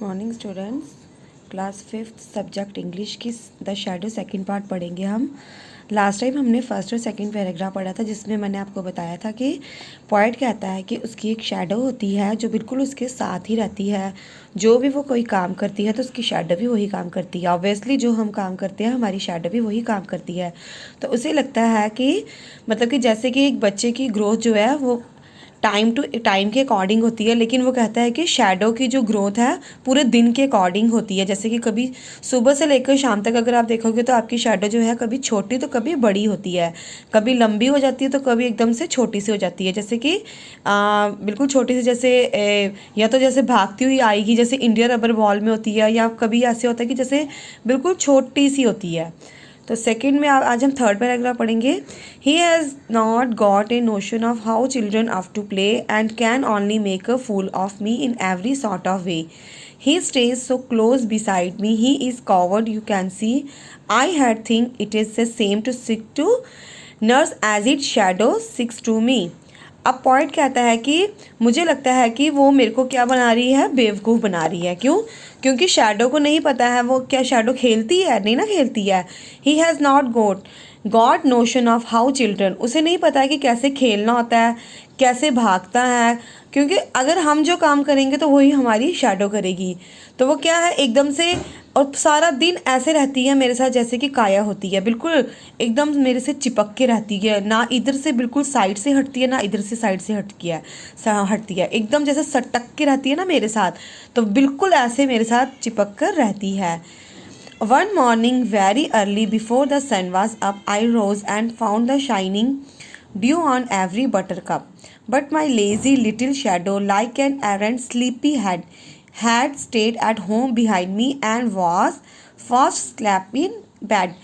Morning students, class 5th subject English की the shadow second part पढ़ेंगे हम। Last time हमने फर्स्ट और सेकंड पैराग्राफ पढ़ा था, जिसमें मैंने आपको बताया था कि पोएट कहता है कि उसकी एक शैडो होती है जो बिल्कुल उसके साथ ही रहती है। जो भी वो कोई काम करती है तो उसकी शैडो भी वही काम करती है। ऑब्वियसली जो हम काम करते हैं हमारी शैडो भी वही काम करती है। तो उसे लगता है कि मतलब कि जैसे कि एक बच्चे की ग्रोथ जो है वो टाइम टू टाइम के अकॉर्डिंग होती है, लेकिन वो कहता है कि शैडो की जो ग्रोथ है पूरे दिन के अकॉर्डिंग होती है। जैसे कि कभी सुबह से लेकर शाम तक अगर आप देखोगे तो आपकी शैडो जो है कभी छोटी तो कभी बड़ी होती है, कभी लंबी हो जाती है तो कभी एकदम से छोटी सी हो जाती है। जैसे कि बिल्कुल छोटी सी, जैसे या तो जैसे भागती हुई आएगी जैसे इंडिया रबर बॉल में होती है, या कभी ऐसे होता है कि जैसे बिल्कुल छोटी सी होती है। तो सेकंड में आज हम थर्ड पैराग्राफ पढ़ेंगे। He has not got a notion of how children have to play and can only make a fool of me in every sort of way. He stays so close beside me. He is covered, you can see. I had think it is the same to stick to nurse as its shadow sticks to me. अब point कहता है कि मुझे लगता है कि वो मेरे को क्या बना रही है, बेवकूफ़ बना रही है। क्यों? क्योंकि शैडो को नहीं पता है वो क्या शैडो खेलती है, नहीं ना खेलती है। ही has not got notion of how children, उसे नहीं पता है कि कैसे खेलना होता है, कैसे भागता है। क्योंकि अगर हम जो काम करेंगे तो वही हमारी शैडो करेगी। तो वो क्या है, एकदम से और सारा दिन ऐसे रहती है मेरे साथ जैसे कि काया होती है, बिल्कुल एकदम मेरे से चिपक के रहती है। ना इधर से बिल्कुल साइड से हटती है, ना इधर से साइड से हटती है, एकदम जैसे सटक के रहती है ना मेरे साथ। तो बिल्कुल ऐसे मेरे साथ चिपक कर रहती है। One morning very early before the sun was up, I rose and found the shining dew on every buttercup. But my lazy little shadow, like an errant sleepyhead, had stayed at home behind me and was fast asleep in bed.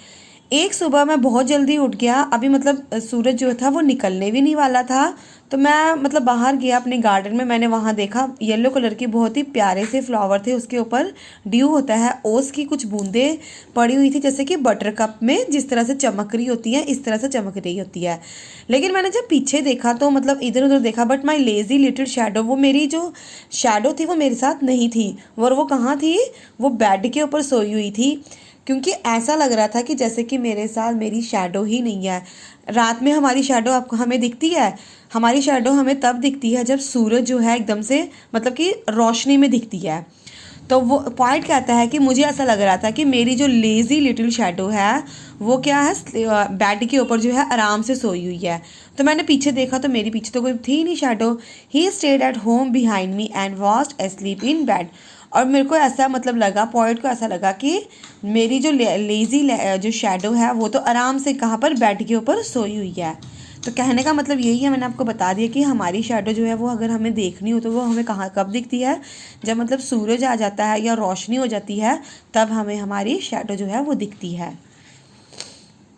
एक सुबह मैं बहुत जल्दी उठ गया, अभी मतलब सूरज जो था वो निकलने भी नहीं वाला था। तो मैं मतलब बाहर गया अपने गार्डन में, मैंने वहाँ देखा येलो कलर की बहुत ही प्यारे से फ्लावर थे, उसके ऊपर ड्यू होता है, ओस की कुछ बूंदें पड़ी हुई थी, जैसे कि बटर कप में जिस तरह से चमक रही होती है इस तरह से चमक रही होती है। लेकिन मैंने जब पीछे देखा तो मतलब इधर उधर देखा, but my lazy little shadow, वो मेरी जो शैडो थी वो मेरे साथ नहीं थी। और वो कहाँ थी? वो बेड के ऊपर सोई हुई थी। क्योंकि ऐसा लग रहा था कि जैसे कि मेरे साथ मेरी शैडो ही नहीं है। रात में हमारी शैडो आपको हमें दिखती है, हमारी शैडो हमें तब दिखती है जब सूरज जो है एकदम से मतलब कि रोशनी में दिखती है। तो वो पॉइंट कहता है कि मुझे ऐसा लग रहा था कि मेरी जो लेज़ी लिटिल शैडो है वो क्या है, बेड के ऊपर जो है आराम से सोई हुई है। तो मैंने पीछे देखा तो मेरी पीछे तो कोई थी नहीं shadow. He stayed at home behind me and was asleep in bed. और मेरे को ऐसा मतलब लगा, पॉइंट को ऐसा लगा कि मेरी जो लेज़ी जो शैडो है वो तो आराम से कहाँ पर, बेड के ऊपर सोई हुई है। तो कहने का मतलब यही है, मैंने आपको बता दिया कि हमारी शैडो जो है वो अगर हमें देखनी हो तो वो हमें कहाँ कब दिखती है, जब मतलब सूरज आ जाता है या रोशनी हो जाती है, तब हमें हमारी शैडो जो है वो दिखती है।